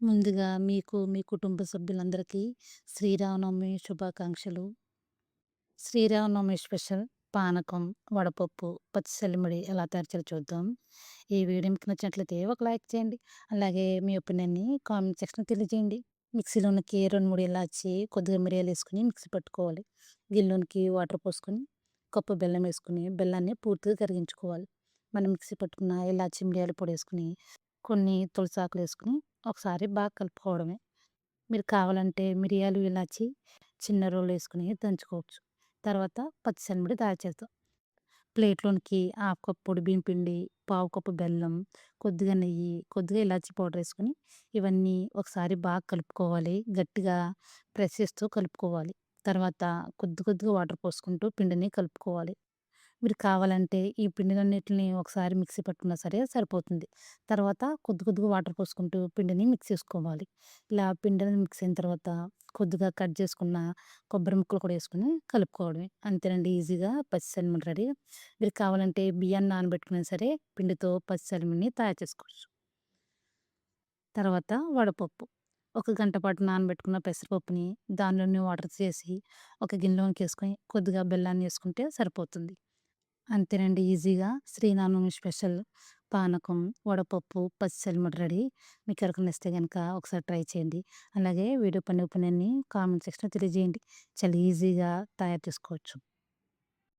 ముందుగా మీకు, మీ కుటుంబ సభ్యులందరికీ శ్రీరామనవమి శుభాకాంక్షలు. శ్రీరామనవమి స్పెషల్ పానకం, వడపప్పు, పచ్చి ఎలా తయారు చేయాలో చూద్దాం. ఈ వీడియో మీకు నచ్చినట్లయితే ఒక లైక్ చేయండి. అలాగే మీ ఒపీనియన్‌ని కామెంట్ సెక్షన్‌లో తెలియజేయండి. మిక్సీలోనికి 2, 3 ఇలాచి, కొద్దిగా మిరియాలేసుకొని మిక్సీ పట్టుకోవాలి. గిన్నెలోనికి వాటర్ పోసుకొని, కప్పు బెల్లం వేసుకొని, బెల్లాన్ని పూర్తిగా కరిగించుకోవాలి. మనం మిక్సీ పట్టుకున్న ఇలాచి, మిరియాల పొడేసుకొని, కొన్ని తులసాకులేసుకొని, ఒకసారి బాగా కలుపుకోవడమే. మీరు కావాలంటే మిరియాలు, ఇలాచి చిన్న రోలేసుకొని దంచుకోవచ్చు. తర్వాత పచ్చి తయారు చేద్దాం. ప్లేట్‌లోనికి హాఫ్ కప్ పొడి బియ్యం పిండి, పావు కప్పు బెల్లం, కొద్దిగా నెయ్యి, కొద్దిగా ఇలాచి పౌడరేసుకొని ఇవన్నీ ఒకసారి బాగా కలుపుకోవాలి. గట్టిగా ప్రెస్ చేస్తూ కలుపుకోవాలి. తర్వాత కొద్ది కొద్దిగా వాటర్ పోసుకుంటూ పిండిని కలుపుకోవాలి. మీరు కావాలంటే ఈ పిండిలన్నిటిని ఒకసారి మిక్సీ పట్టుకున్నా సరే సరిపోతుంది. తర్వాత కొద్ది కొద్దిగా వాటర్ పోసుకుంటూ పిండిని మిక్స్ చేసుకోవాలి. ఇలా పిండిని మిక్స్ అయిన తర్వాత కొద్దిగా కట్ చేసుకున్న కొబ్బరి ముక్కలు కూడా ఏసుకొని కలుపుకోవడమే. అంతేనండి, ఈజీగా పచ్చి సెలమిడి రెడీ. మీరు కావాలంటే బియ్యాన్ని నానబెట్టుకున్నా సరే పిండితో పచ్చి సెలమిడిని తయారు చేసుకోవచ్చు. తర్వాత వడపప్పు. ఒక గంట పాటు నానబెట్టుకున్న పెసరపప్పుని దానిలోని వాటర్ చేసి ఒక గిన్నెలోనికేసుకొని కొద్దిగా బెల్లాన్ని ఏసుకుంటే సరిపోతుంది. అంతేనండి, ఈజీగా శ్రీరామనవమి స్పెషల్ పానకం, వడపప్పు, పచ్చి చలిమిడి రెడీ. మీకు ఎవరికైనా నచ్చితే గనక ఒకసారి ట్రై చేయండి. అలాగే వీడియో పైన ఒపీనియన్‌ని కామెంట్ సెక్షన్‌లో తెలియజేయండి. చాలా ఈజీగా తయారు చేసుకోవచ్చు.